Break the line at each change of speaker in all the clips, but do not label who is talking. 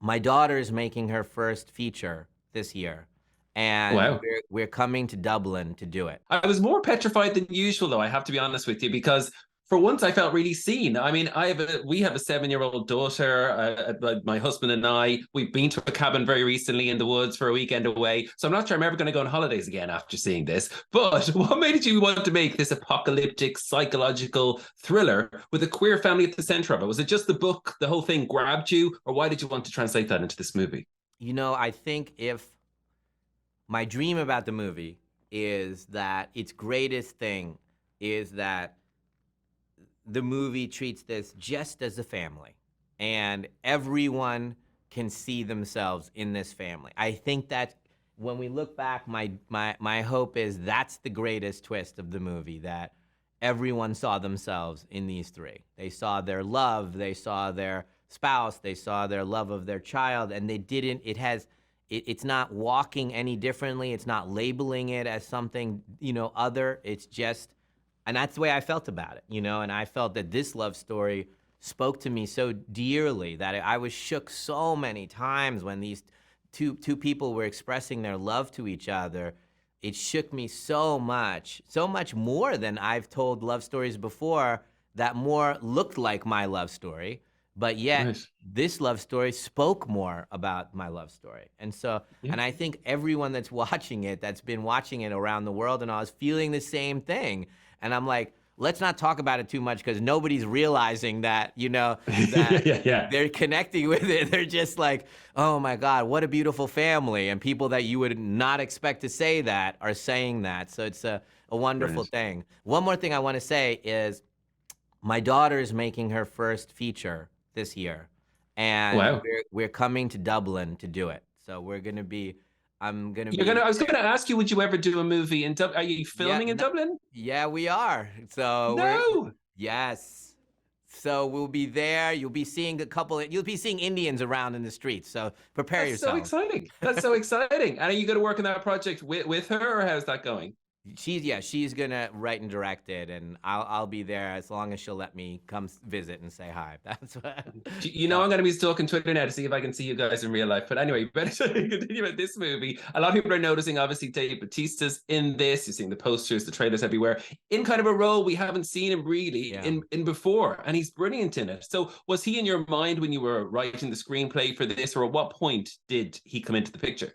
My daughter is making her first feature this year, and
Wow.
we're coming to Dublin to do it.
I was more petrified than usual, though, I have to be honest with you, because for once I felt really seen. I mean, we have a 7-year-old daughter. My husband and we've been to a cabin very recently in the woods for a weekend away. So I'm not sure I'm ever going to go on holidays again after seeing this. But what made you want to make this apocalyptic psychological thriller with a queer family at the center of it? Was it just the book, the whole thing grabbed you, or why did you want to translate that into this movie?
I think if my dream about the movie is that its greatest thing is that the movie treats this just as a family, and everyone can see themselves in this family. I think that when we look back, my hope is that's the greatest twist of the movie, that everyone saw themselves in these three. They saw their love, they saw their spouse, they saw their love of their child, and it's not walking any differently. It's not labeling it as something, other. It's just, and that's the way I felt about it, and I felt that this love story spoke to me so dearly that I was shook so many times when these two people were expressing their love to each other. It shook me so much more than I've told love stories before that more looked like my love story. But yet,
Nice.
this love story spoke more about my love story. And so,
Yeah.
and I think everyone that's watching it, that's been watching it around the world and all, is feeling the same thing. And I'm like, let's not talk about it too much because nobody's realizing that, that
Yeah, yeah.
they're connecting with it. They're just like, oh my God, what a beautiful family. And people that you would not expect to say that are saying that. So it's a wonderful
Brilliant.
thing. One more thing I want to say is my daughter is making her first feature this year, and
Wow.
we're coming to Dublin to do it. So we're gonna be, I'm gonna
You're gonna.
be
I was gonna ask you, would you ever do a movie in Dublin? Are you
yeah,
filming in Dublin?
yeah, we are. So
No.
yes. So we'll be there. You'll be seeing Indians around in the streets. So prepare
That's so
yourself.
exciting. That's so exciting. And are you going to work on that project with her, or how's that going?
She's gonna write and direct it, and I'll be there as long as she'll let me come visit and say hi. That's what.
You know,
So,
I'm going to be stalking Twitter now to see if I can see you guys in real life. But anyway, better continue about this movie. A lot of people are noticing, obviously, Dave Bautista's in this. You're seeing the posters, the trailers everywhere, in kind of a role we haven't seen him really
yeah.
in before, and he's brilliant in it. So, was he in your mind when you were writing the screenplay for this, or at what point did he come into the picture?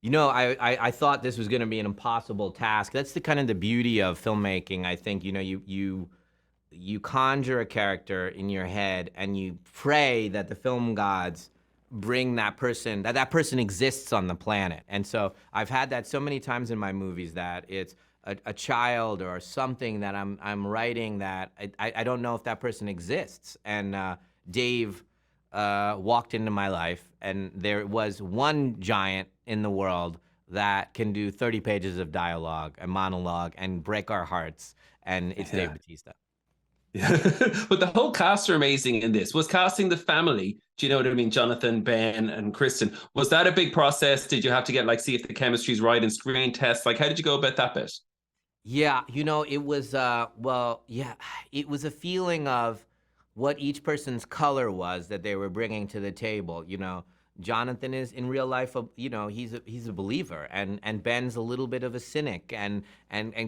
I thought this was going to be an impossible task. That's the kind of the beauty of filmmaking. I think, you conjure a character in your head and you pray that the film gods bring that person exists on the planet. And so I've had that so many times in my movies that it's a child or something that I'm writing that I don't know if that person exists. And Dave walked into my life, and there was one giant in the world that can do 30 pages of dialogue and monologue and break our hearts, and it's Dave
Yeah.
Bautista.
Yeah. But the whole cast are amazing in this. Was casting the family, do you know what I mean? Jonathan, Ben, and Kristen. Was that a big process? Did you have to get see if the chemistry's right in screen tests? How did you go about that bit?
Yeah, it was yeah, it was a feeling of what each person's color was that they were bringing to the table. Jonathan is in real life, he's a believer, and Ben's a little bit of a cynic, and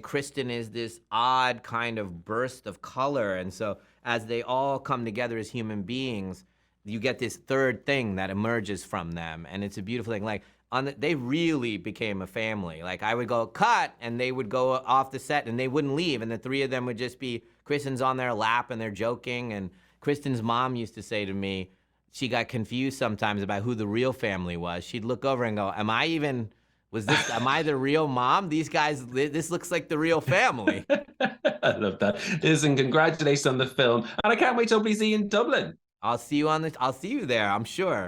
Kristen is this odd kind of burst of color, and so as they all come together as human beings, you get this third thing that emerges from them, and it's a beautiful thing. They really became a family. Like I would go cut, and they would go off the set, and they wouldn't leave, and the three of them would just be Kristen's on their lap, and they're joking. And Kristen's mom used to say to me, she got confused sometimes about who the real family was. She'd look over and go, "Am I the real mom? These guys, this looks like the real family."
I love that. Listen, congratulations on the film, and I can't wait till we see you in Dublin.
I'll see you there, I'm sure.